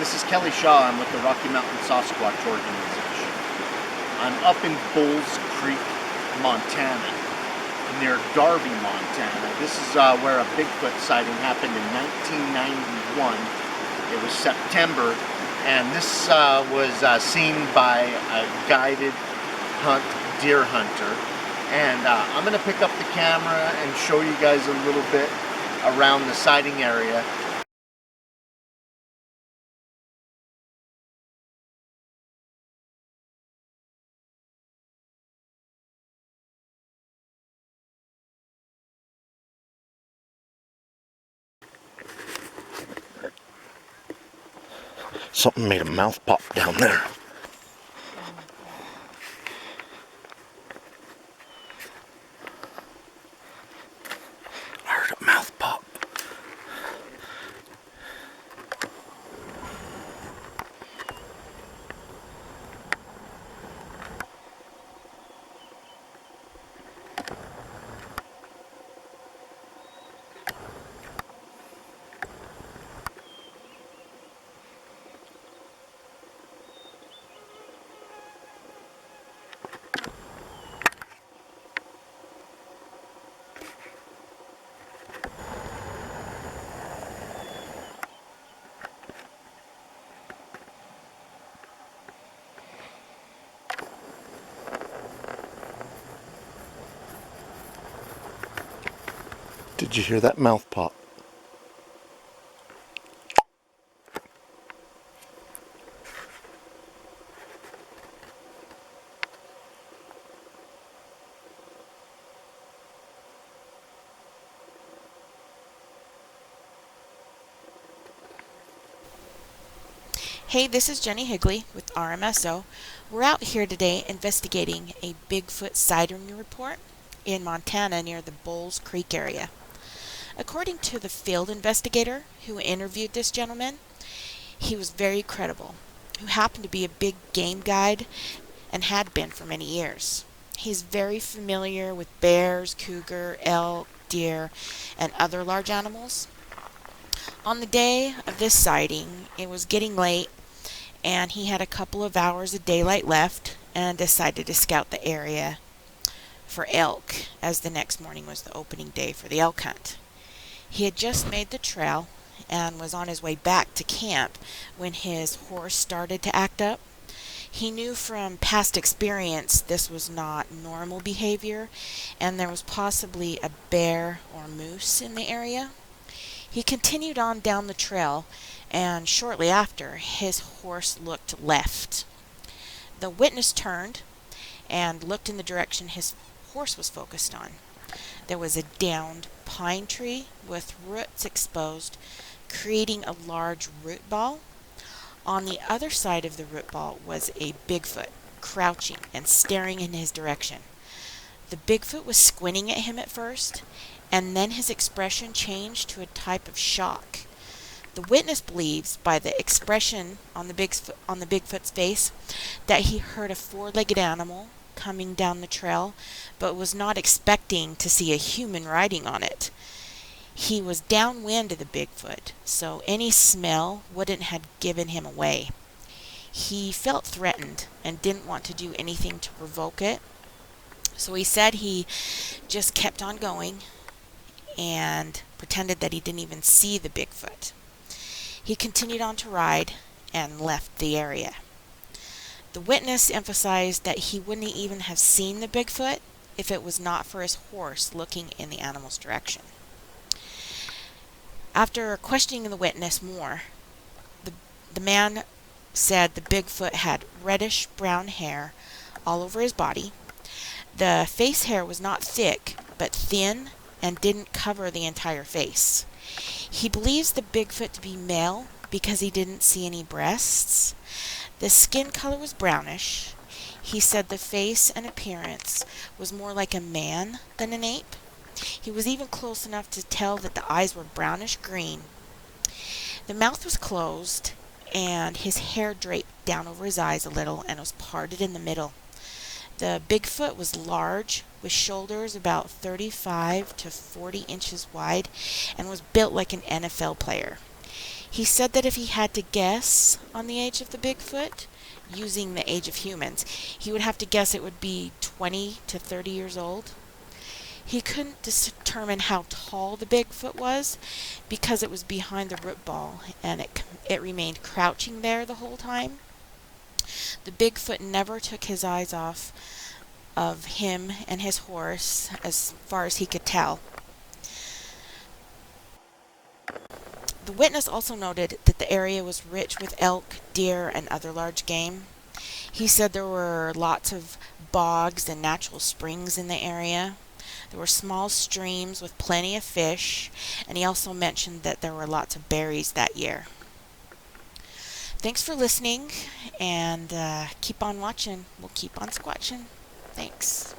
This is Kelly Shaw. I'm with the Rocky Mountain Sasquatch organization. I'm up in Bulls Creek, Montana, near Darby, Montana. This is where a Bigfoot sighting happened in 1991. It was September, and this was seen by a guided deer hunter. And I'm going to pick up the camera and show you guys a little bit around the sighting area. Something made a mouth pop down there. I heard a mouth pop. Did you hear that mouth pop? Hey, this is Jenny Higley with RMSO. We're out here today investigating a Bigfoot sighting report in Montana near the Bulls Creek area. According to the field investigator who interviewed this gentleman, he was very credible, who happened to be a big game guide and had been for many years. He's very familiar with bears, cougar, elk, deer, and other large animals. On the day of this sighting, it was getting late, and he had a couple of hours of daylight left and decided to scout the area for elk, as the next morning was the opening day for the elk hunt. He had just made the trail and was on his way back to camp when his horse started to act up. He knew from past experience this was not normal behavior, and there was possibly a bear or moose in the area. He continued on down the trail, and shortly after, his horse looked left. The witness turned and looked in the direction his horse was focused on. There was a downed pine tree with roots exposed, creating a large root ball. On the other side of the root ball was a Bigfoot, crouching and staring in his direction. The Bigfoot was squinting at him at first, and then his expression changed to a type of shock. The witness believes, by the expression on the Bigfoot's face, that he heard a four-legged animal coming down the trail, but was not expecting to see a human riding on it. He was downwind of the Bigfoot, so any smell wouldn't have given him away. He felt threatened and didn't want to do anything to provoke it, so he said he just kept on going and pretended that he didn't even see the Bigfoot. He continued on to ride and left the area. The witness emphasized that he wouldn't even have seen the Bigfoot if it was not for his horse looking in the animal's direction. After questioning the witness more, the man said the Bigfoot had reddish brown hair all over his body. The face hair was not thick, but thin and didn't cover the entire face. He believes the Bigfoot to be male because he didn't see any breasts. The skin color was brownish. He said the face and appearance was more like a man than an ape. He was even close enough to tell that the eyes were brownish green. The mouth was closed, and his hair draped down over his eyes a little and was parted in the middle. The Bigfoot was large, with shoulders about 35 to 40 inches wide, and was built like an NFL player. He said that if he had to guess on the age of the Bigfoot, using the age of humans, he would have to guess it would be 20 to 30 years old. He couldn't determine how tall the Bigfoot was because it was behind the root ball and it remained crouching there the whole time. The Bigfoot never took his eyes off of him and his horse as far as he could tell. The witness also noted that the area was rich with elk, deer, and other large game. He said there were lots of bogs and natural springs in the area. There were small streams with plenty of fish, and he also mentioned that there were lots of berries that year. Thanks for listening, and keep on watching. We'll keep on squatching. Thanks.